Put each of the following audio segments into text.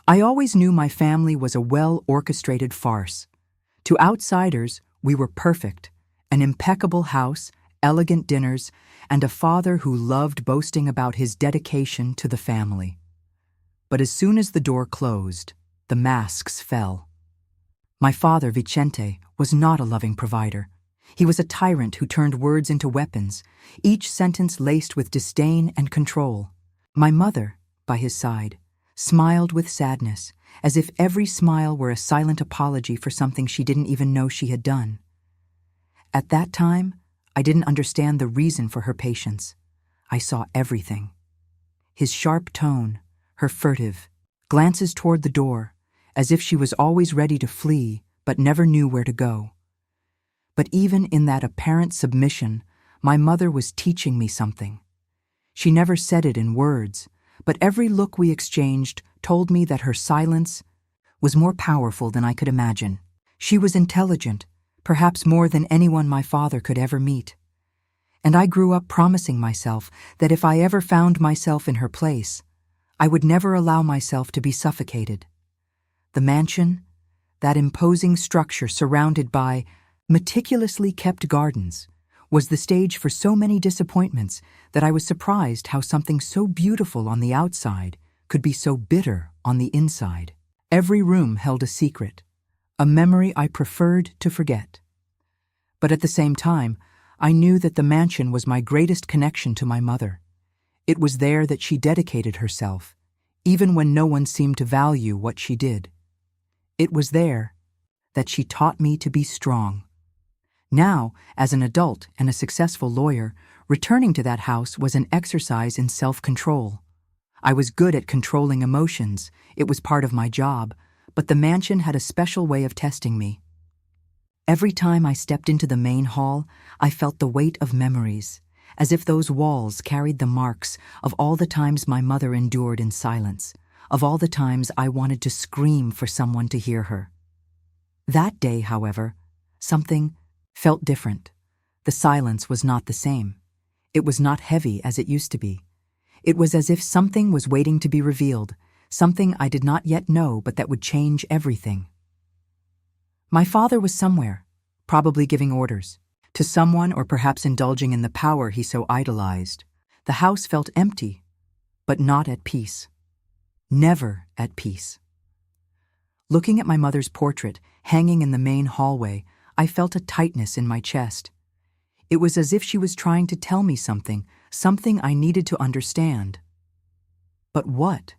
I always knew my family was a well-orchestrated farce. To outsiders, we were perfect: an impeccable house, elegant dinners, and a father who loved boasting about his dedication to the family. But as soon as the door closed, the masks fell. My father, Vicente, was not a loving provider. He was a tyrant who turned words into weapons, each sentence laced with disdain and control. My mother, by his side, smiled with sadness, as if every smile were a silent apology for something she didn't even know she had done. At that time, I didn't understand the reason for her patience. I saw everything. His sharp tone, her furtive glances toward the door, as if she was always ready to flee but never knew where to go. But even in that apparent submission, my mother was teaching me something. She never said it in words, but every look we exchanged told me that her silence was more powerful than I could imagine. She was intelligent, perhaps more than anyone my father could ever meet. And I grew up promising myself that if I ever found myself in her place, I would never allow myself to be suffocated. The mansion, that imposing structure surrounded by meticulously kept gardens, was the stage for so many disappointments that I was surprised how something so beautiful on the outside could be so bitter on the inside. Every room held a secret, a memory I preferred to forget. But at the same time, I knew that the mansion was my greatest connection to my mother. It was there that she dedicated herself, even when no one seemed to value what she did. It was there that she taught me to be strong. Now, as an adult and a successful lawyer, returning to that house was an exercise in self-control. I was good at controlling emotions, it was part of my job, but the mansion had a special way of testing me. Every time I stepped into the main hall, I felt the weight of memories, as if those walls carried the marks of all the times my mother endured in silence, of all the times I wanted to scream for someone to hear her. That day, however, something felt different. The silence was not the same. It was not heavy as it used to be. It was as if something was waiting to be revealed, something I did not yet know but that would change everything. My father was somewhere, probably giving orders, to someone or perhaps indulging in the power he so idolized. The house felt empty, but not at peace. Never at peace. Looking at my mother's portrait, hanging in the main hallway, I felt a tightness in my chest. It was as if she was trying to tell me something I needed to understand. But what?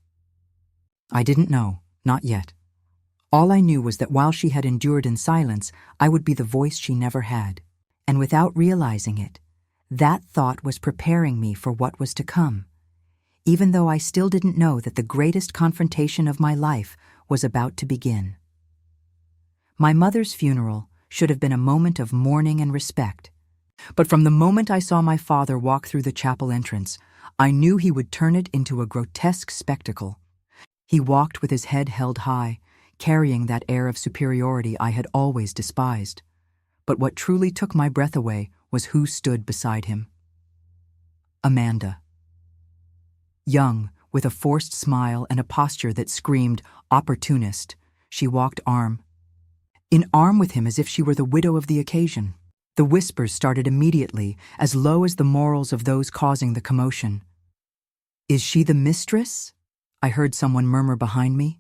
I didn't know, not yet. All I knew was that while she had endured in silence, I would be the voice she never had. And without realizing it, that thought was preparing me for what was to come, even though I still didn't know that the greatest confrontation of my life was about to begin. My mother's funeral should have been a moment of mourning and respect. But from the moment I saw my father walk through the chapel entrance, I knew he would turn it into a grotesque spectacle. He walked with his head held high, carrying that air of superiority I had always despised. But what truly took my breath away was who stood beside him. Amanda. Young, with a forced smile and a posture that screamed opportunist, she walked arm in arm with him as if she were the widow of the occasion. The whispers started immediately, as low as the morals of those causing the commotion. "Is she the mistress?" I heard someone murmur behind me.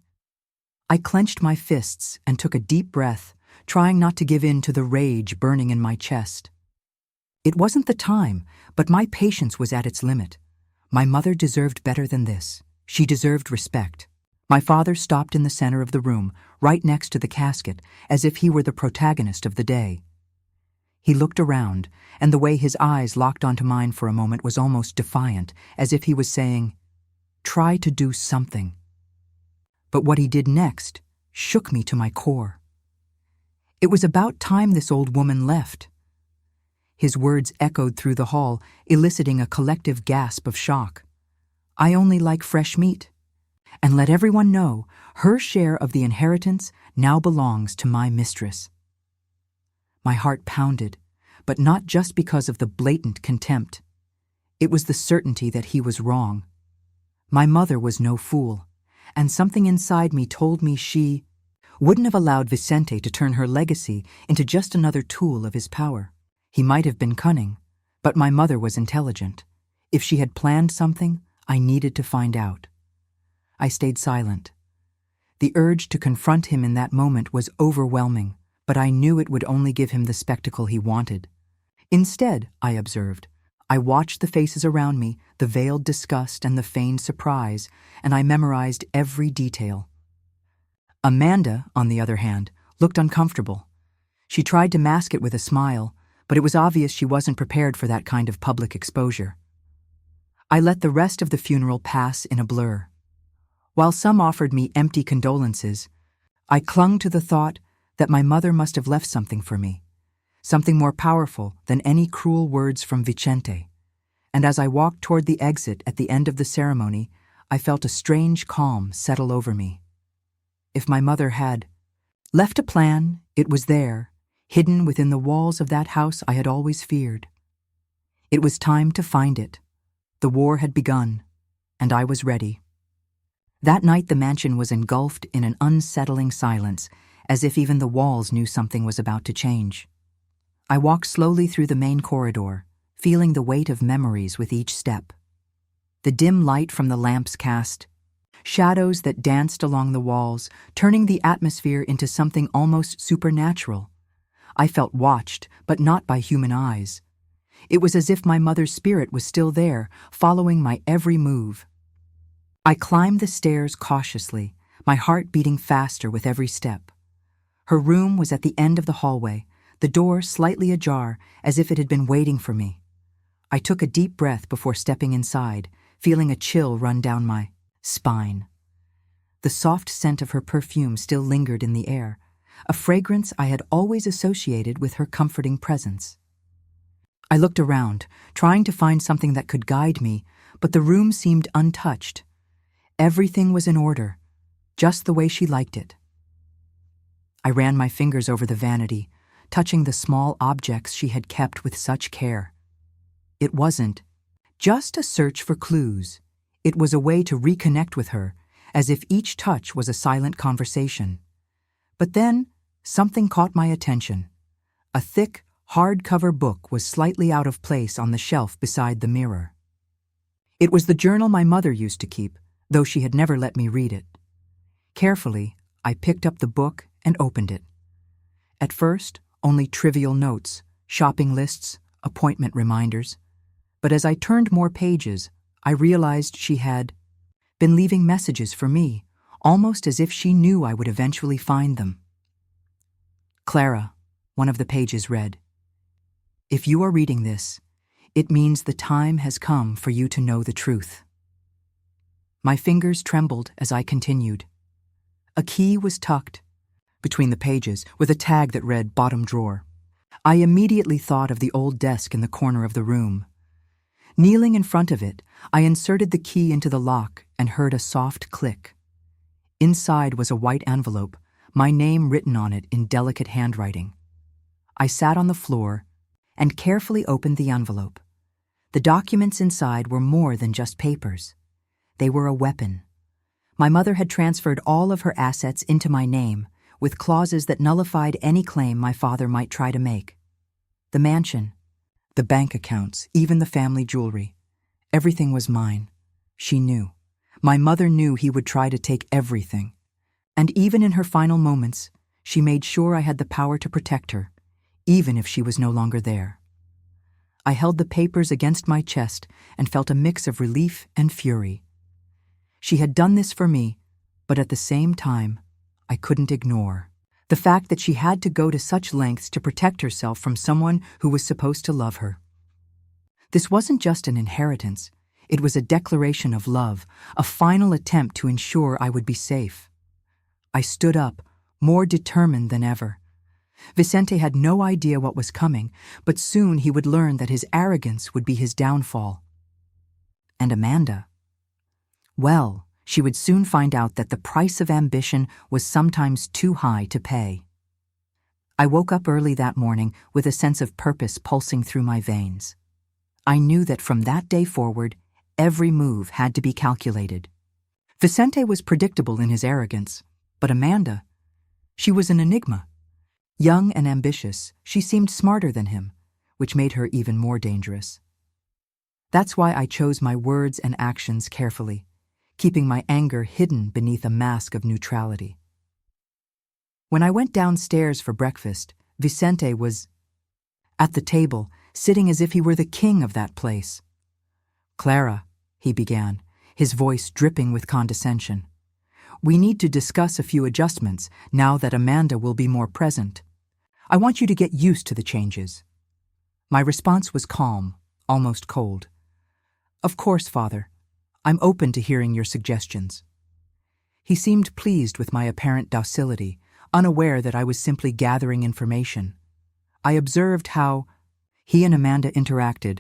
I clenched my fists and took a deep breath, trying not to give in to the rage burning in my chest. It wasn't the time, but my patience was at its limit. My mother deserved better than this. She deserved respect. My father stopped in the center of the room, right next to the casket, as if he were the protagonist of the day. He looked around, and the way his eyes locked onto mine for a moment was almost defiant, as if he was saying, "Try to do something." But what he did next shook me to my core. It was about time this old woman left. His words echoed through the hall, eliciting a collective gasp of shock. "I only like fresh meat. And let everyone know, her share of the inheritance now belongs to my mistress." My heart pounded, but not just because of the blatant contempt. It was the certainty that he was wrong. My mother was no fool, and something inside me told me she wouldn't have allowed Vicente to turn her legacy into just another tool of his power. He might have been cunning, but my mother was intelligent. If she had planned something, I needed to find out. I stayed silent. The urge to confront him in that moment was overwhelming, but I knew it would only give him the spectacle he wanted. Instead, I observed, I watched the faces around me, the veiled disgust and the feigned surprise, and I memorized every detail. Amanda, on the other hand, looked uncomfortable. She tried to mask it with a smile, but it was obvious she wasn't prepared for that kind of public exposure. I let the rest of the funeral pass in a blur. While some offered me empty condolences, I clung to the thought that my mother must have left something for me, something more powerful than any cruel words from Vicente. And as I walked toward the exit at the end of the ceremony, I felt a strange calm settle over me. If my mother had left a plan, it was there, hidden within the walls of that house I had always feared. It was time to find it. The war had begun, and I was ready. That night the mansion was engulfed in an unsettling silence, as if even the walls knew something was about to change. I walked slowly through the main corridor, feeling the weight of memories with each step. The dim light from the lamps cast shadows that danced along the walls, turning the atmosphere into something almost supernatural. I felt watched, but not by human eyes. It was as if my mother's spirit was still there, following my every move. I climbed the stairs cautiously, my heart beating faster with every step. Her room was at the end of the hallway, the door slightly ajar, as if it had been waiting for me. I took a deep breath before stepping inside, feeling a chill run down my spine. The soft scent of her perfume still lingered in the air, a fragrance I had always associated with her comforting presence. I looked around, trying to find something that could guide me, but the room seemed untouched. Everything was in order, just the way she liked it. I ran my fingers over the vanity, touching the small objects she had kept with such care. It wasn't just a search for clues. It was a way to reconnect with her, as if each touch was a silent conversation. But then, something caught my attention. A thick, hardcover book was slightly out of place on the shelf beside the mirror. It was the journal my mother used to keep, though she had never let me read it. Carefully, I picked up the book and opened it. At first, only trivial notes, shopping lists, appointment reminders. But as I turned more pages, I realized she had been leaving messages for me, almost as if she knew I would eventually find them. Clara, one of the pages read, "If you are reading this, it means the time has come for you to know the truth." My fingers trembled as I continued. A key was tucked between the pages with a tag that read "bottom drawer." I immediately thought of the old desk in the corner of the room. Kneeling in front of it, I inserted the key into the lock and heard a soft click. Inside was a white envelope, my name written on it in delicate handwriting. I sat on the floor and carefully opened the envelope. The documents inside were more than just papers. They were a weapon. My mother had transferred all of her assets into my name, with clauses that nullified any claim my father might try to make. The mansion, the bank accounts, even the family jewelry. Everything was mine. She knew. My mother knew he would try to take everything. And even in her final moments, she made sure I had the power to protect her, even if she was no longer there. I held the papers against my chest and felt a mix of relief and fury. She had done this for me, but at the same time, I couldn't ignore the fact that she had to go to such lengths to protect herself from someone who was supposed to love her. This wasn't just an inheritance. It was a declaration of love, a final attempt to ensure I would be safe. I stood up, more determined than ever. Vicente had no idea what was coming, but soon he would learn that his arrogance would be his downfall. And Amanda? Well, she would soon find out that the price of ambition was sometimes too high to pay. I woke up early that morning with a sense of purpose pulsing through my veins. I knew that from that day forward, every move had to be calculated. Vicente was predictable in his arrogance, but Amanda, she was an enigma. Young and ambitious, she seemed smarter than him, which made her even more dangerous. That's why I chose my words and actions carefully, keeping my anger hidden beneath a mask of neutrality. When I went downstairs for breakfast, Vicente was at the table, sitting as if he were the king of that place. "Clara," he began, his voice dripping with condescension, "we need to discuss a few adjustments now that Amanda will be more present. I want you to get used to the changes." My response was calm, almost cold. "Of course, Father. I'm open to hearing your suggestions." He seemed pleased with my apparent docility, unaware that I was simply gathering information. I observed how he and Amanda interacted,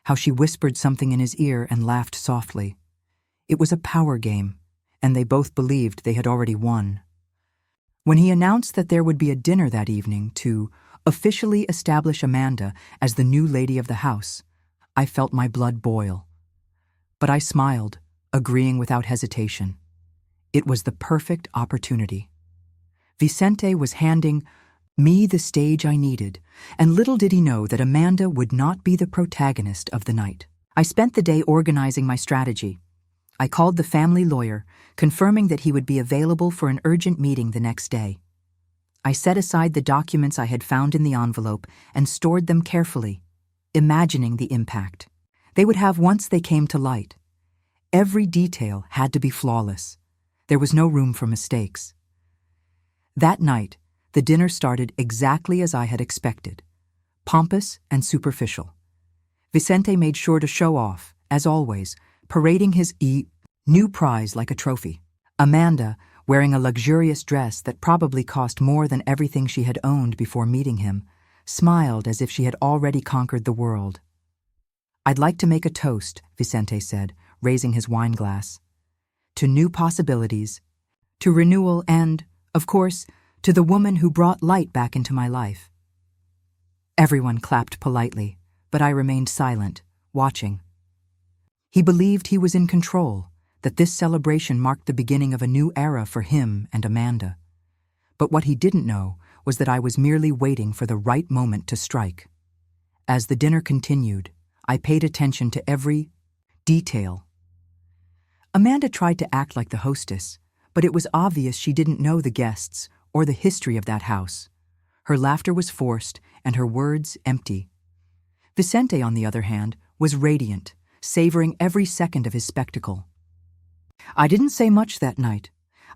how she whispered something in his ear and laughed softly. It was a power game, and they both believed they had already won. When he announced that there would be a dinner that evening to officially establish Amanda as the new lady of the house, I felt my blood boil. But I smiled, agreeing without hesitation. It was the perfect opportunity. Vicente was handing me the stage I needed, and little did he know that Amanda would not be the protagonist of the night. I spent the day organizing my strategy. I called the family lawyer, confirming that he would be available for an urgent meeting the next day. I set aside the documents I had found in the envelope and stored them carefully, imagining the impact they would have once they came to light. Every detail had to be flawless. There was no room for mistakes. That night, the dinner started exactly as I had expected, pompous and superficial. Vicente made sure to show off, as always, parading his new prize like a trophy. Amanda, wearing a luxurious dress that probably cost more than everything she had owned before meeting him, smiled as if she had already conquered the world. "I'd like to make a toast," Vicente said, raising his wine glass. "To new possibilities, to renewal and, of course, to the woman who brought light back into my life." Everyone clapped politely, but I remained silent, watching. He believed he was in control, that this celebration marked the beginning of a new era for him and Amanda. But what he didn't know was that I was merely waiting for the right moment to strike. As the dinner continued, I paid attention to every detail. Amanda tried to act like the hostess, but it was obvious she didn't know the guests or the history of that house. Her laughter was forced and her words empty. Vicente, on the other hand, was radiant, savoring every second of his spectacle. I didn't say much that night.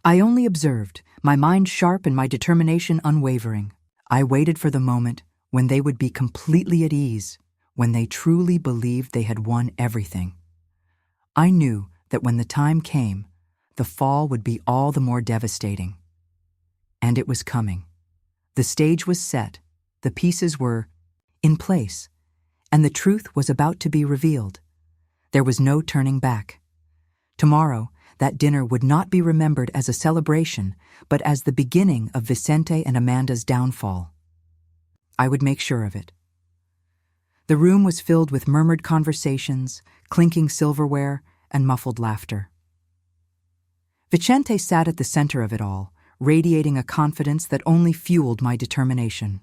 I only observed, my mind sharp and my determination unwavering. I waited for the moment when they would be completely at ease, when they truly believed they had won everything. I knew that when the time came, the fall would be all the more devastating. And it was coming. The stage was set, the pieces were in place, and the truth was about to be revealed. There was no turning back. Tomorrow, that dinner would not be remembered as a celebration, but as the beginning of Vicente and Amanda's downfall. I would make sure of it. The room was filled with murmured conversations, clinking silverware, and muffled laughter. Vicente sat at the center of it all, radiating a confidence that only fueled my determination.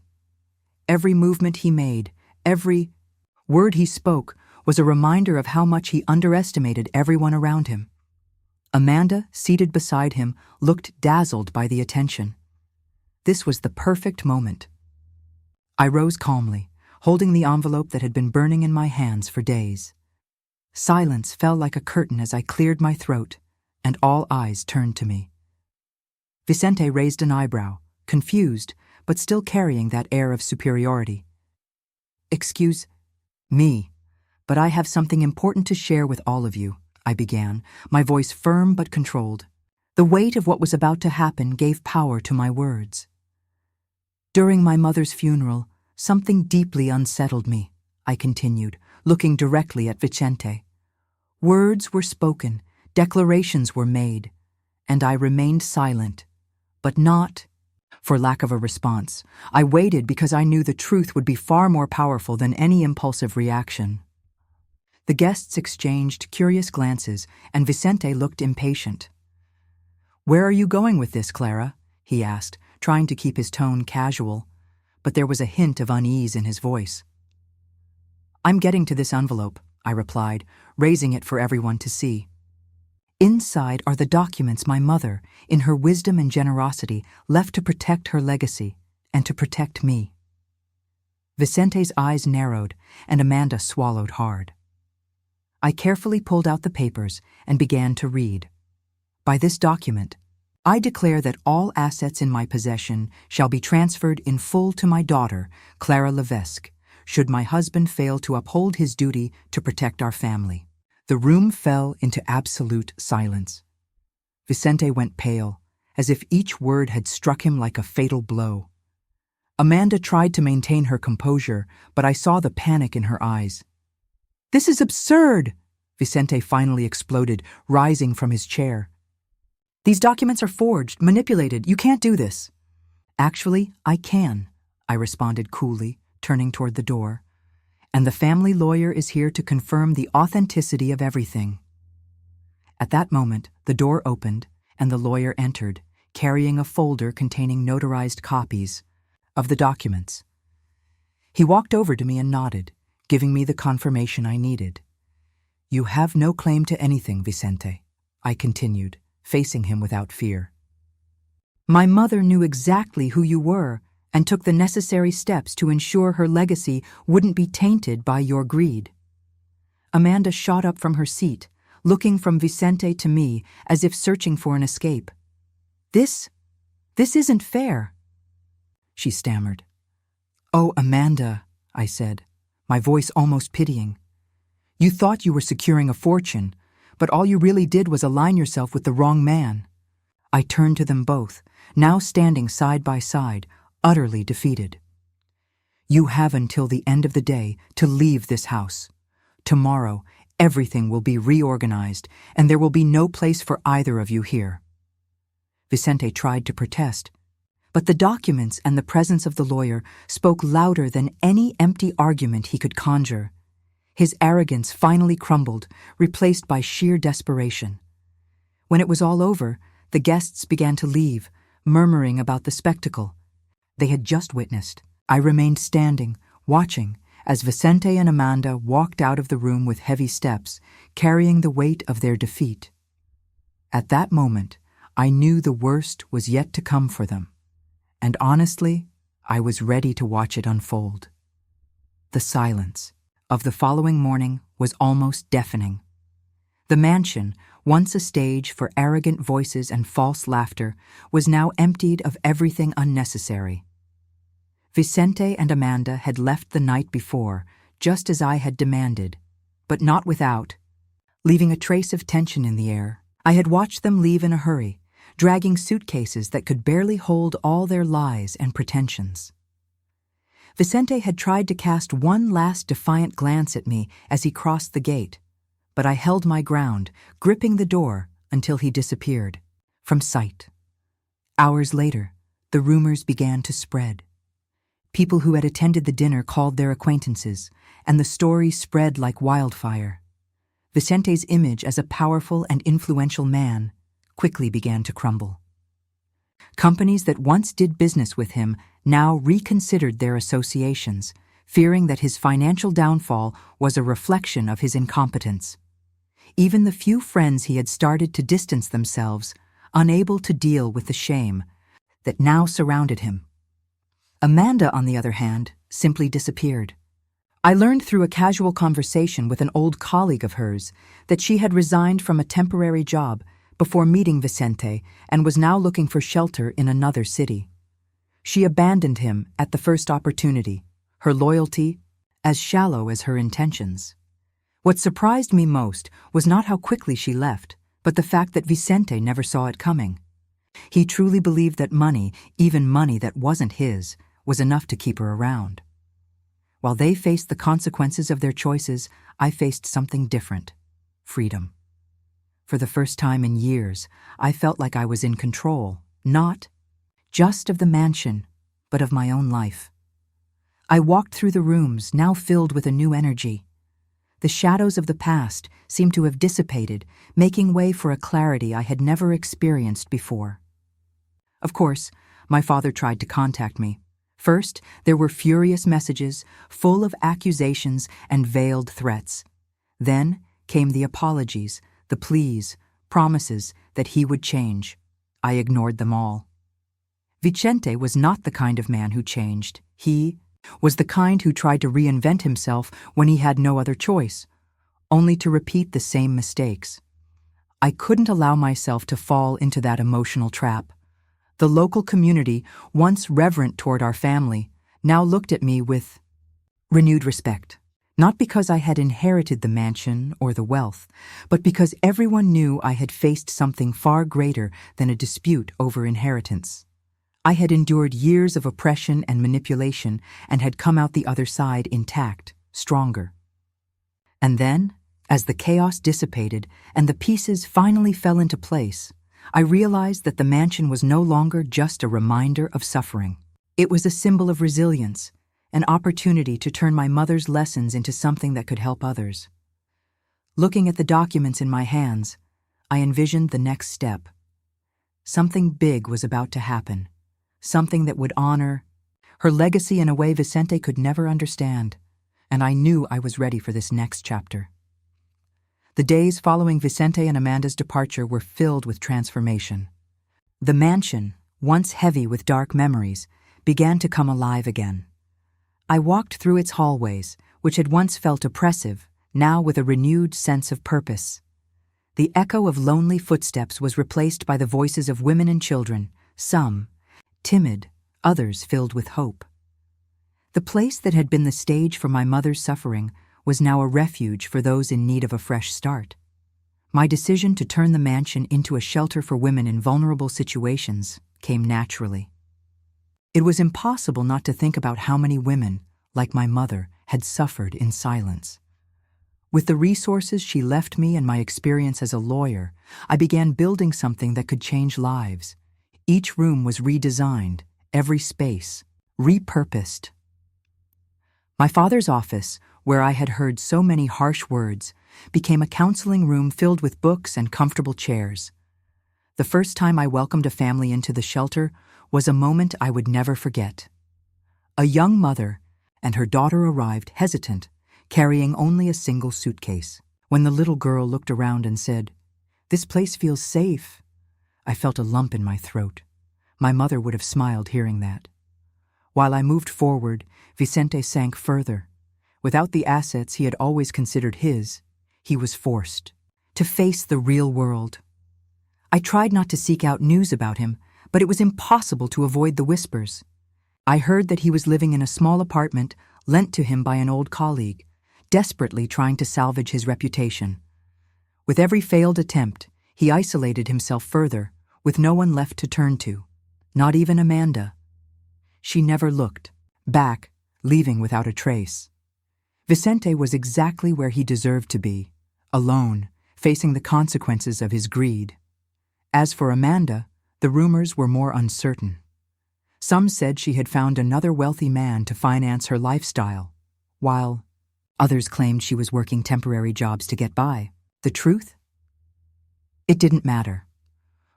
Every movement he made, every word he spoke, was a reminder of how much he underestimated everyone around him. Amanda, seated beside him, looked dazzled by the attention. This was the perfect moment. I rose calmly, holding the envelope that had been burning in my hands for days. Silence fell like a curtain as I cleared my throat, and all eyes turned to me. Vicente raised an eyebrow, confused, but still carrying that air of superiority. "Excuse me, but I have something important to share with all of you," I began, my voice firm but controlled. The weight of what was about to happen gave power to my words. "During my mother's funeral, something deeply unsettled me," I continued, looking directly at Vicente. "Words were spoken, declarations were made, and I remained silent, but not for lack of a response. I waited because I knew the truth would be far more powerful than any impulsive reaction." The guests exchanged curious glances, and Vicente looked impatient. "Where are you going with this, Clara?" he asked, trying to keep his tone casual, but there was a hint of unease in his voice. "I'm getting to this envelope," I replied, raising it for everyone to see. Inside are the documents my mother, in her wisdom and generosity, left to protect her legacy and to protect me. Vicente's eyes narrowed, and Amanda swallowed hard. I carefully pulled out the papers and began to read. By this document, I declare that all assets in my possession shall be transferred in full to my daughter, Clara Levesque, should my husband fail to uphold his duty to protect our family. The room fell into absolute silence. Vicente went pale, as if each word had struck him like a fatal blow. Amanda tried to maintain her composure, but I saw the panic in her eyes. "This is absurd!" Vicente finally exploded, rising from his chair. "These documents are forged, manipulated. You can't do this." "Actually, I can," I responded coolly, turning toward the door. "And the family lawyer is here to confirm the authenticity of everything." At that moment, the door opened, and the lawyer entered, carrying a folder containing notarized copies of the documents. He walked over to me and nodded, giving me the confirmation I needed. "You have no claim to anything, Vicente," I continued, facing him without fear. "My mother knew exactly who you were and took the necessary steps to ensure her legacy wouldn't be tainted by your greed." Amanda shot up from her seat, looking from Vicente to me as if searching for an escape. This isn't fair," she stammered. "Oh, Amanda," I said, my voice almost pitying. "You thought you were securing a fortune, but all you really did was align yourself with the wrong man." I turned to them both, now standing side by side, utterly defeated. "You have until the end of the day to leave this house. Tomorrow, everything will be reorganized, and there will be no place for either of you here." Vicente tried to protest, but the documents and the presence of the lawyer spoke louder than any empty argument he could conjure. His arrogance finally crumbled, replaced by sheer desperation. When it was all over, the guests began to leave, murmuring about the spectacle they had just witnessed. I remained standing, watching, as Vicente and Amanda walked out of the room with heavy steps, carrying the weight of their defeat. At that moment, I knew the worst was yet to come for them, and honestly, I was ready to watch it unfold. The silence of the following morning was almost deafening. The mansion, once a stage for arrogant voices and false laughter, was now emptied of everything unnecessary. Vicente and Amanda had left the night before, just as I had demanded, but not without, leaving a trace of tension in the air. I had watched them leave in a hurry, dragging suitcases that could barely hold all their lies and pretensions. Vicente had tried to cast one last defiant glance at me as he crossed the gate, but I held my ground, gripping the door until he disappeared from sight. Hours later, the rumors began to spread. People who had attended the dinner called their acquaintances, and the story spread like wildfire. Vicente's image as a powerful and influential man quickly began to crumble. Companies that once did business with him now reconsidered their associations, fearing that his financial downfall was a reflection of his incompetence. Even the few friends he had started to distance themselves, unable to deal with the shame that now surrounded him. Amanda, on the other hand, simply disappeared. I learned through a casual conversation with an old colleague of hers that she had resigned from a temporary job before meeting Vicente and was now looking for shelter in another city. She abandoned him at the first opportunity, her loyalty as shallow as her intentions. What surprised me most was not how quickly she left, but the fact that Vicente never saw it coming. He truly believed that money, even money that wasn't his, was enough to keep her around. While they faced the consequences of their choices, I faced something different: freedom. For the first time in years, I felt like I was in control, not just of the mansion, but of my own life. I walked through the rooms, now filled with a new energy. The shadows of the past seemed to have dissipated, making way for a clarity I had never experienced before. Of course, my father tried to contact me. First, there were furious messages, full of accusations and veiled threats. Then came the apologies, the pleas, promises that he would change. I ignored them all. Vicente was not the kind of man who changed. He was the kind who tried to reinvent himself when he had no other choice, only to repeat the same mistakes. I couldn't allow myself to fall into that emotional trap. The local community, once reverent toward our family, now looked at me with renewed respect. Not because I had inherited the mansion or the wealth, but because everyone knew I had faced something far greater than a dispute over inheritance. I had endured years of oppression and manipulation and had come out the other side intact, stronger. And then, as the chaos dissipated and the pieces finally fell into place, I realized that the mansion was no longer just a reminder of suffering. It was a symbol of resilience, an opportunity to turn my mother's lessons into something that could help others. Looking at the documents in my hands, I envisioned the next step. Something big was about to happen, something that would honor her legacy in a way Vicente could never understand, and I knew I was ready for this next chapter. The days following Vicente and Amanda's departure were filled with transformation. The mansion, once heavy with dark memories, began to come alive again. I walked through its hallways, which had once felt oppressive, now with a renewed sense of purpose. The echo of lonely footsteps was replaced by the voices of women and children, some timid, others filled with hope. The place that had been the stage for my mother's suffering was now a refuge for those in need of a fresh start. My decision to turn the mansion into a shelter for women in vulnerable situations came naturally. It was impossible not to think about how many women, like my mother, had suffered in silence. With the resources she left me and my experience as a lawyer, I began building something that could change lives. Each room was redesigned, every space repurposed. My father's office, where I had heard so many harsh words, became a counseling room filled with books and comfortable chairs. The first time I welcomed a family into the shelter was a moment I would never forget. A young mother and her daughter arrived hesitant, carrying only a single suitcase. When the little girl looked around and said, "This place feels safe," I felt a lump in my throat. My mother would have smiled hearing that. While I moved forward, Vicente sank further. Without the assets he had always considered his, he was forced to face the real world. I tried not to seek out news about him, but it was impossible to avoid the whispers. I heard that he was living in a small apartment lent to him by an old colleague, desperately trying to salvage his reputation. With every failed attempt, he isolated himself further, with no one left to turn to, not even Amanda. She never looked back, leaving without a trace. Vicente was exactly where he deserved to be, alone, facing the consequences of his greed. As for Amanda, the rumors were more uncertain. Some said she had found another wealthy man to finance her lifestyle, while others claimed she was working temporary jobs to get by. The truth? It didn't matter.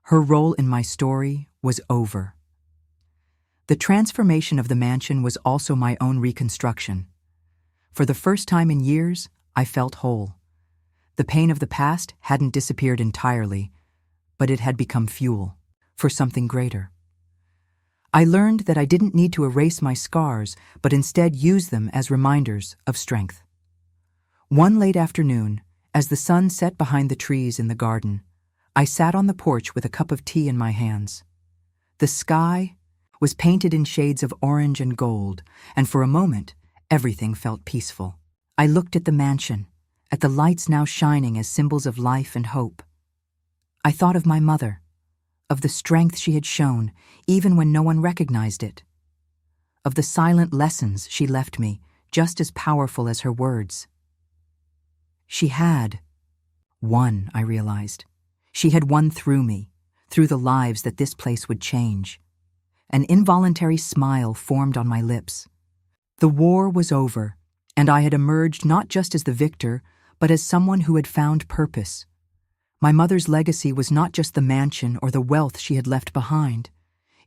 Her role in my story was over. The transformation of the mansion was also my own reconstruction. For the first time in years, I felt whole. The pain of the past hadn't disappeared entirely, but it had become fuel for something greater. I learned that I didn't need to erase my scars, but instead use them as reminders of strength. One late afternoon, as the sun set behind the trees in the garden, I sat on the porch with a cup of tea in my hands. The sky was painted in shades of orange and gold, and for a moment, everything felt peaceful. I looked at the mansion, at the lights now shining as symbols of life and hope. I thought of my mother, of the strength she had shown, even when no one recognized it, of the silent lessons she left me, just as powerful as her words. She had won, I realized. She had won through me, through the lives that this place would change. An involuntary smile formed on my lips. The war was over, and I had emerged not just as the victor, but as someone who had found purpose. My mother's legacy was not just the mansion or the wealth she had left behind.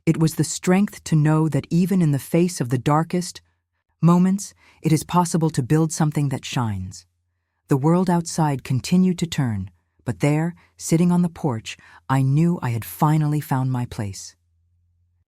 It was the strength to know that even in the face of the darkest moments, it is possible to build something that shines. The world outside continued to turn, but there, sitting on the porch, I knew I had finally found my place.